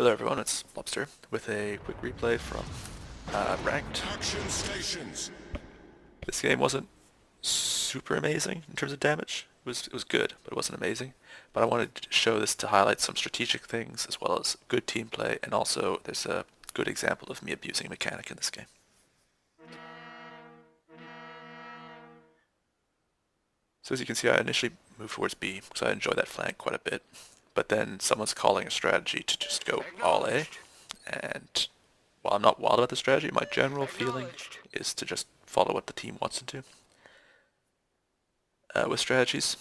Hello everyone, it's Worcester with a quick replay from Ranked. Action stations. This game wasn't super amazing in terms of damage. It was good, but it wasn't amazing. But I wanted to show this to highlight some strategic things as well as good team play, and also there's a good example of me abusing a mechanic in this game. So as you can see, I initially moved towards B because I enjoy that flank quite a bit. But then someone's calling a strategy to just go all A, and while I'm not wild about the strategy, my general feeling is to just follow what the team wants to do. With strategies,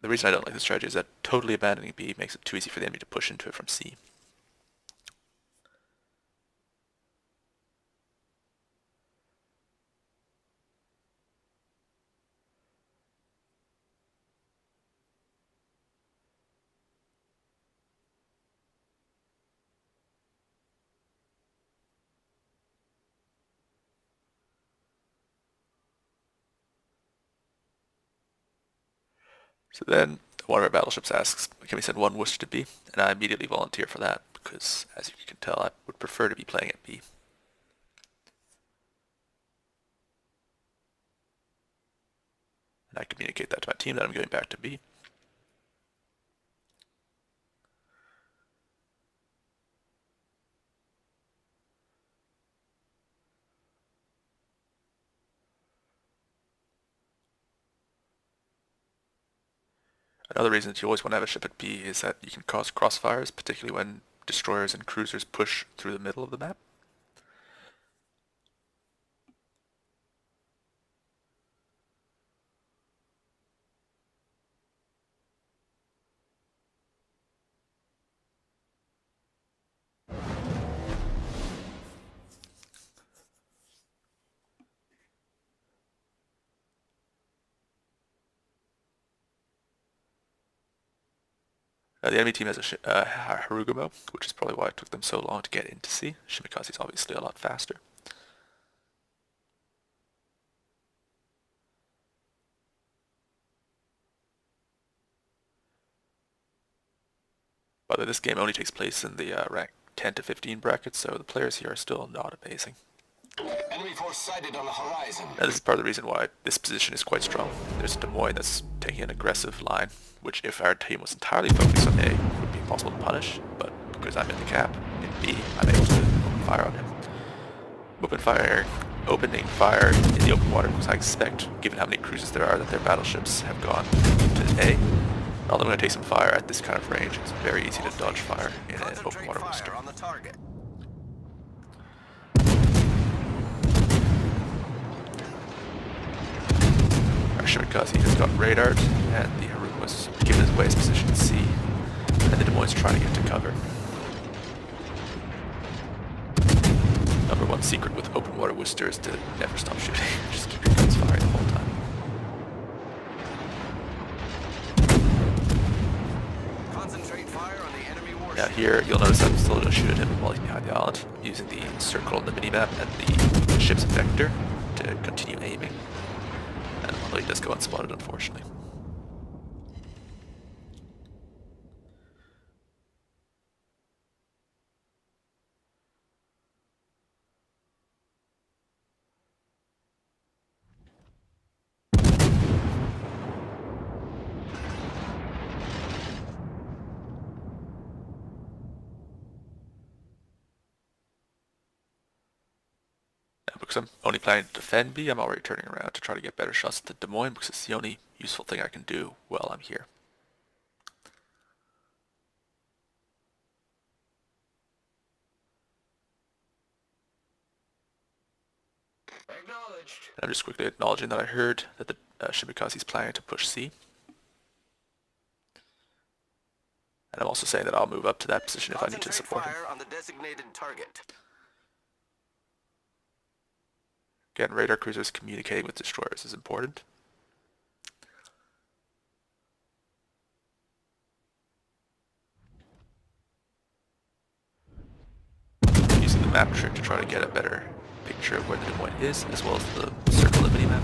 the reason I don't like the strategy is that totally abandoning B makes it too easy for the enemy to push into it from C. So then one of our battleships asks, can we send one Worcester to B? And I immediately volunteer for that because, as you can tell, I would prefer to be playing at B. And I communicate that to my team that I'm going back to B. Another reason that you always want to have a ship at B is that you can cause crossfires, particularly when destroyers and cruisers push through the middle of the map. The enemy team has a Harugumo, which is probably why it took them so long to get into C. Shimikaze's obviously a lot faster. By the way, this game only takes place in the rank 10 to 15 brackets, so the players here are still not amazing. Enemy force sighted on the horizon. Now, this is part of the reason why this position is quite strong. There's a Des Moines that's taking an aggressive line, which if our team was entirely focused on A, would be impossible to punish, but because I'm in the cap, in B, I'm able to open fire on him. Opening fire in the open water because I expect, given how many cruises there are, that their battleships have gone to A. Although I'm going to take some fire at this kind of range, it's very easy to dodge fire in an open water booster. On the target. Our Shimikaze has got radared, and the Haruka was given his way his position in C, and the Des Moines trying to get to cover. Number one secret with open water Worcester is to never stop shooting. Just keep your guns firing the whole time. Concentrate fire on the enemy warship. Now here, you'll notice I'm still going to shoot at him while he's behind the island, using the circle on the minimap and the ship's vector to continue aiming. And although he does go unspotted, unfortunately. Because I'm only planning to defend B, I'm already turning around to try to get better shots at the Des Moines because it's the only useful thing I can do while I'm here. Acknowledged. And I'm just quickly acknowledging that I heard that the Shimikaze is planning to push C. And I'm also saying that I'll move up to that position if I need to support him. Fire on the designated target. Again, radar cruisers communicating with destroyers is important. Using the map trick to try to get a better picture of where the Des Moines is, as well as the circle of the minimap.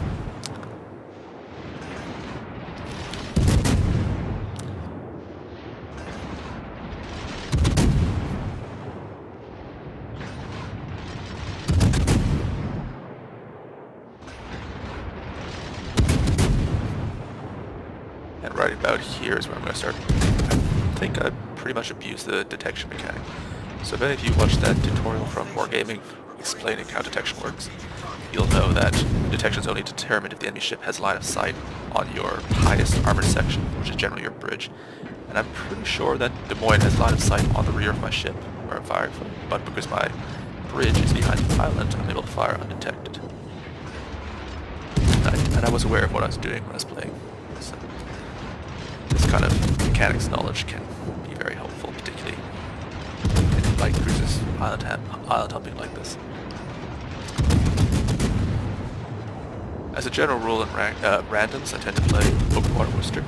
about here is where I'm going to start. I think I pretty much abused the detection mechanic. So if any of you watched that tutorial from Wargaming explaining how detection works, you'll know that detection is only determined if the enemy ship has line of sight on your highest armored section, which is generally your bridge. And I'm pretty sure that Des Moines has line of sight on the rear of my ship, where I'm firing from, but because my bridge is behind the island, I'm able to fire undetected. And I was aware of what I was doing when I was playing, so this kind of mechanics knowledge can be very helpful, particularly in light cruisers, island hopping like this. As a general rule in randoms, I tend to play open water Worcester,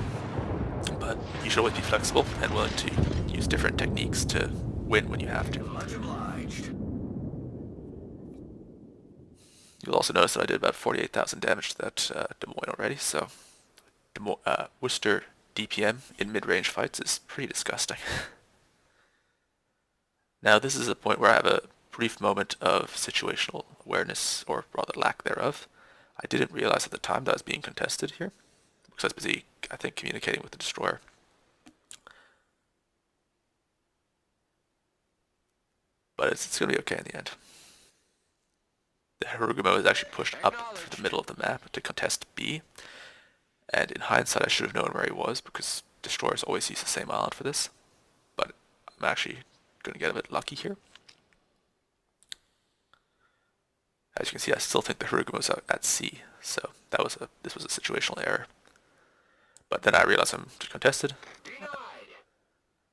but you should always be flexible and willing to use different techniques to win when you have to. Much obliged. You'll also notice that I did about 48,000 damage to that Des Moines already, so Worcester DPM in mid-range fights is pretty disgusting. Now this is a point where I have a brief moment of situational awareness, or rather lack thereof. I didn't realize at the time that I was being contested here, because I was busy, I think, communicating with the destroyer. But it's going to be okay in the end. The Harugumo is actually pushed up through the middle of the map to contest B, and in hindsight I should have known where he was, because destroyers always use the same island for this, but I'm actually going to get a bit lucky here. As you can see, I still think the Harugumo is at C, so this was a situational error. But then I realized I'm contested.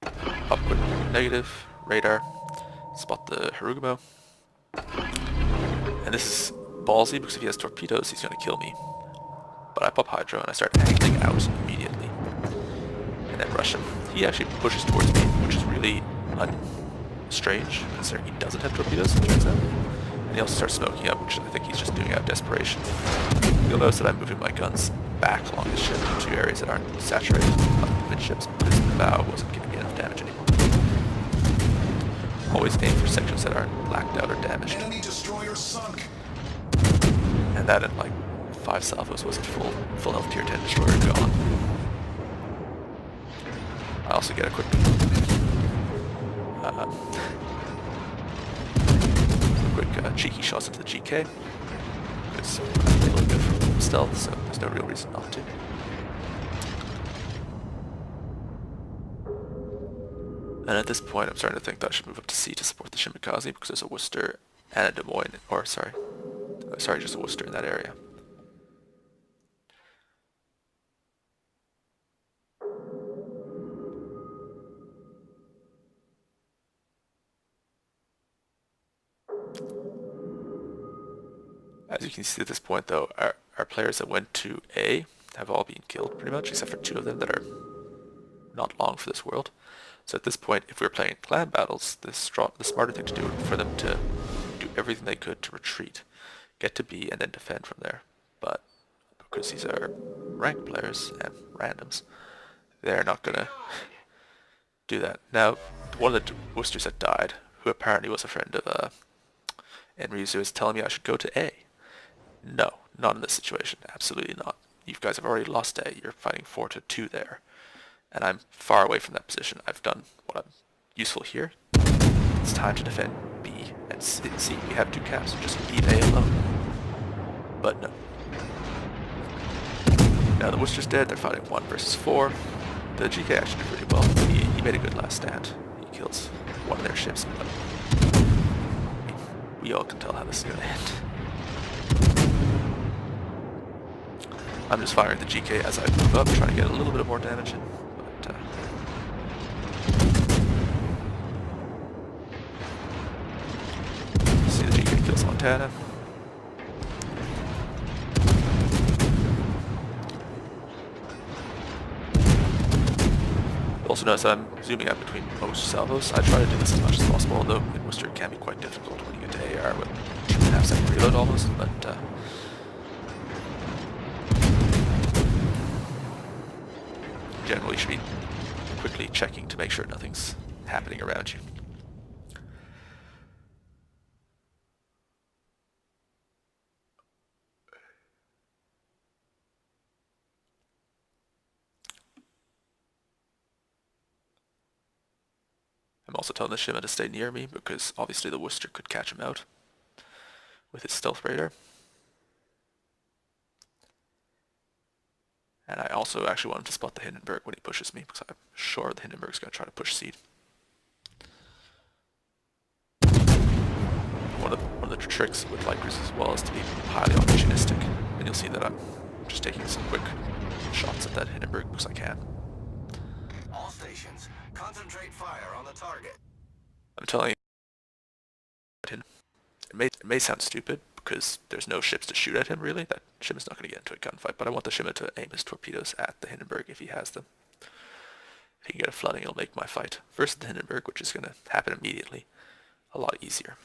Up quick, negative, radar, spot the Harugumo. And this is ballsy because if he has torpedoes, he's going to kill me. But I pop Hydro and I start angling out immediately. And then rush him. He actually pushes towards me, which is really strange, considering he doesn't have torpedoes, it turns out. And he also starts smoking up, which I think he's just doing out of desperation. You'll notice that I'm moving my guns back along the ship to areas that aren't saturated midships because the bow wasn't giving me enough damage anymore. Always aim for sections that aren't blacked out or damaged. Enemy destroyer sunk. And that in like 5 salvos was a full health tier 10 destroyer gone. I also get a quick cheeky shots into the GK, because I'm really good for stealth, so there's no real reason not to. And at this point I'm starting to think that I should move up to C to support the Shimakaze, because there's a Worcester and a Des Moines, or sorry, just a Worcester in that area. As you can see at this point though, our players that went to A have all been killed pretty much, except for 2 of them that are not long for this world. So at this point, if we were playing clan battles, the smarter thing to do would be for them to do everything they could to retreat, get to B, and then defend from there. But because these are ranked players and randoms, they're not gonna do that. Now, one of the Worcesters that died, who apparently was a friend of Enrizu, is telling me I should go to A. No, not in this situation. Absolutely not. You guys have already lost A. You're fighting 4-2 there. And I'm far away from that position. I've done what I'm useful here. It's time to defend B and C. We have 2 caps. Just leave A alone. But no. Now the Worcester's dead. They're fighting 1 versus 4. The GK actually did really well. He made a good last stand. He kills one of their ships. But we all can tell how this is going to end. I'm just firing the GK as I move up, trying to get a little bit of more damage in. But, see the GK kills Montana. Also notice that I'm zooming out between most salvos. I try to do this as much as possible, although in Worcester it can be quite difficult when you get to AR with 2.5 second reload almost, but generally you should be quickly checking to make sure nothing's happening around you. I'm also telling the Shima to stay near me because obviously the Worcester could catch him out with his stealth radar. And I also actually want him to spot the Hindenburg when he pushes me because I'm sure the Hindenburg's going to try to push seed. One of the tricks with light cruisers as well is to be highly opportunistic, and you'll see that I'm just taking some quick shots at that Hindenburg because I can. All stations, concentrate fire on the target. I'm telling you, it may sound stupid because there's no ships to shoot at him really. That Shima's not going to get into a gunfight, but I want the Shima to aim his torpedoes at the Hindenburg if he has them. If he can get a flooding, it'll make my fight versus the Hindenburg, which is going to happen immediately, a lot easier.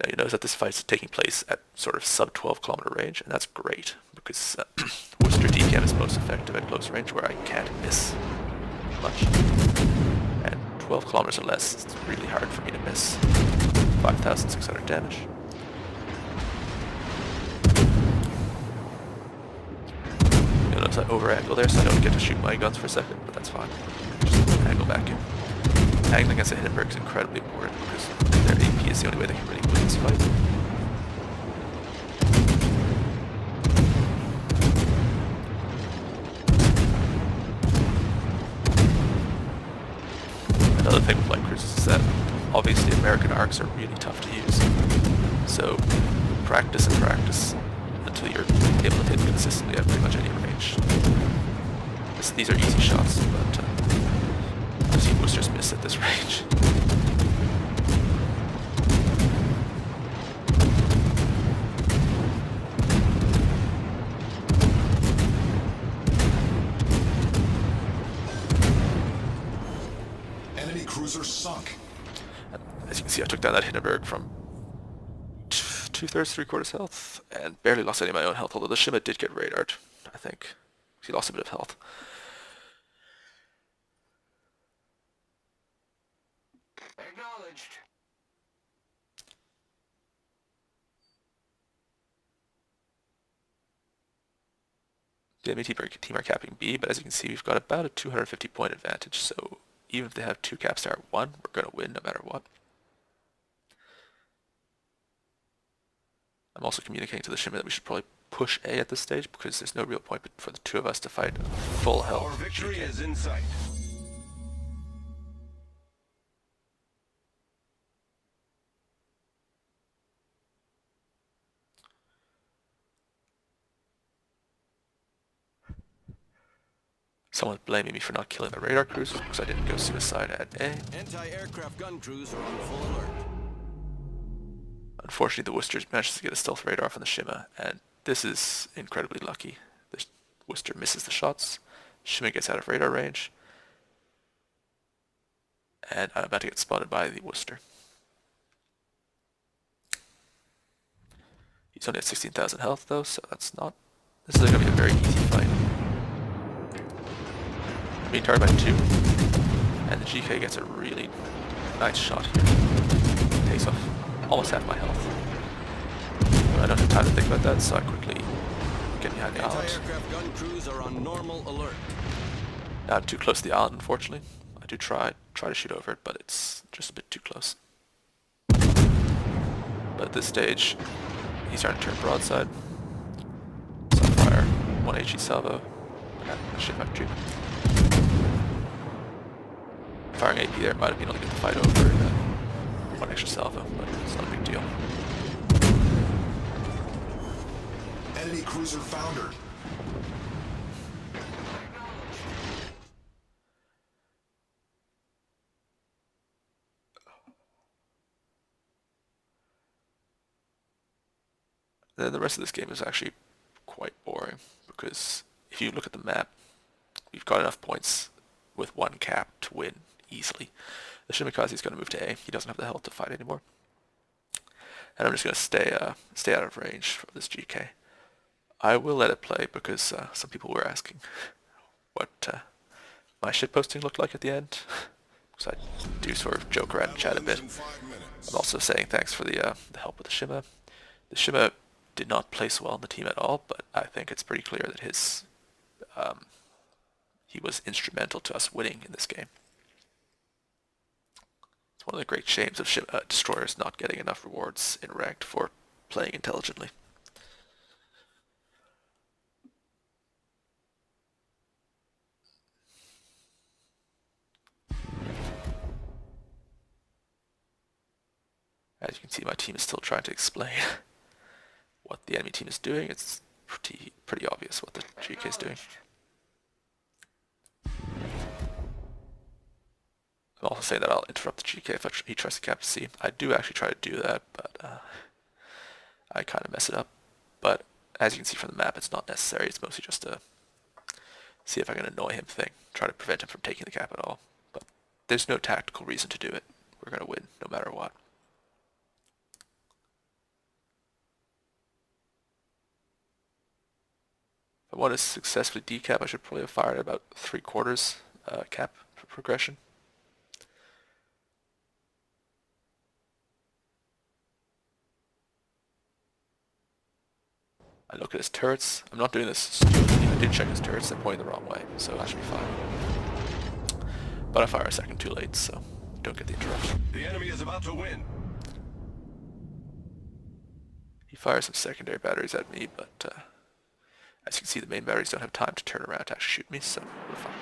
Now you notice that this fight's taking place at sort of sub 12 kilometer range, and that's great because Worcester DPM is most effective at close range where I can't miss much. And 12 kilometers or less, it's really hard for me to miss. 5,600 damage. You'll notice I over angle there, so I don't get to shoot my guns for a second, but that's fine. Just angle back in. Angling against a Hindenburg is incredibly important because their AP is the only way they can really win this fight. Another thing with light cruisers is that obviously American arcs are really tough to use. So practice and practice until you're able to hit consistently at pretty much any range. These are easy shots, but I've seen Worcesters miss at this range. Enemy cruiser sunk. As you can see, I took down that Hindenburg from 2/3, 3/4 health, and barely lost any of my own health, although the Shima did get radared, I think. He lost a bit of health. Acknowledged. The enemy team are capping B, but as you can see, we've got about a 250 point advantage, so even if they have 2 caps there at 1, we're going to win no matter what. I'm also communicating to the Shima that we should probably push A at this stage because there's no real point for the two of us to fight full health. Our victory is in sight. Someone's blaming me for not killing the radar cruisers because I didn't go suicide at A. Anti-aircraft gun crews are on full alert. Unfortunately, the Worcester manages to get a stealth radar off on the Shima, and this is incredibly lucky. The Worcester misses the shots, Shima gets out of radar range, and I'm about to get spotted by the Worcester. He's only at 16,000 health though, so this is going to be a very easy fight. I'm being targeted by 2, and the GK gets a really nice shot here. Takes off almost half my health. But I don't have time to think about that, so I quickly get behind the island. Anti-aircraft gun crews are on normal alert. Now I'm too close to the island, unfortunately. I do try to shoot over it, but it's just a bit too close. But at this stage, he's starting to turn broadside. Sunfire, 1 HE salvo. Okay, ship back 2. Firing AP there might have been able to get the fight over in 1 extra salvo, but it's not a big deal. Enemy cruiser foundered. Then the rest of this game is actually quite boring because if you look at the map, we've got enough points with 1 cap to win easily. The Shimikaze is going to move to A. He doesn't have the health to fight anymore. And I'm just going to stay out of range for this GK. I will let it play because some people were asking what my shitposting looked like at the end. Because I do sort of joke around and chat a bit. I'm also saying thanks for the help with the Shima. The Shima did not place well in the team at all, but I think it's pretty clear that he was instrumental to us winning in this game. one of the great shames of destroyers not getting enough rewards in ranked for playing intelligently. As you can see, my team is still trying to explain what the enemy team is doing. It's pretty obvious what the GK is doing. I'm also saying that I'll interrupt the GK if he tries to cap C. I do actually try to do that, but I kind of mess it up. But as you can see from the map, it's not necessary. It's mostly just a see if I can annoy him thing, try to prevent him from taking the cap at all. But there's no tactical reason to do it. We're going to win no matter what. If I want to successfully decap, I should probably have fired at about 3/4 cap for progression. I look at his turrets. I'm not doing this stupidly. I did check his turrets. They're pointing the wrong way, so that should be fine. But I fire a second too late, so don't get the interruption. The enemy is about to win. He fires some secondary batteries at me, but as you can see, the main batteries don't have time to turn around to actually shoot me, so we're fine.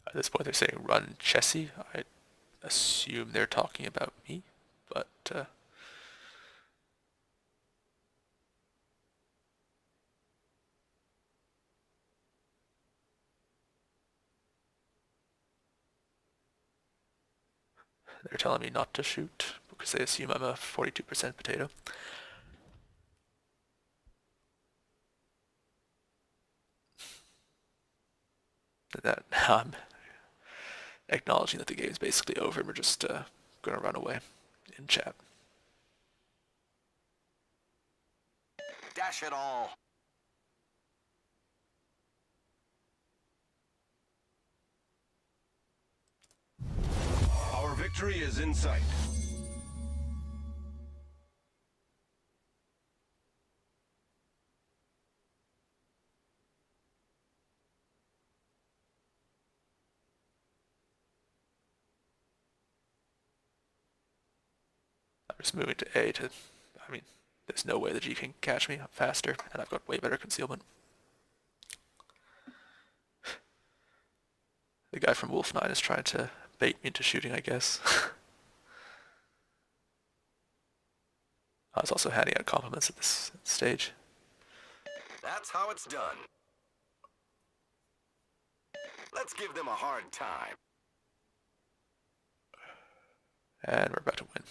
At this point, they're saying run Chessie. I assume they're talking about me, but they're telling me not to shoot because they assume I'm a 42% potato. And that I'm acknowledging that the game's basically over and we're just gonna run away in chat. Dash it all. Our victory is in sight. I'm just moving to A to, I mean, there's no way the G can catch me. I'm faster, and I've got way better concealment. The guy from Wolf 9 is trying to bait me into shooting, I guess. I was also handing out compliments at this stage. That's how it's done. Let's give them a hard time. And we're about to win.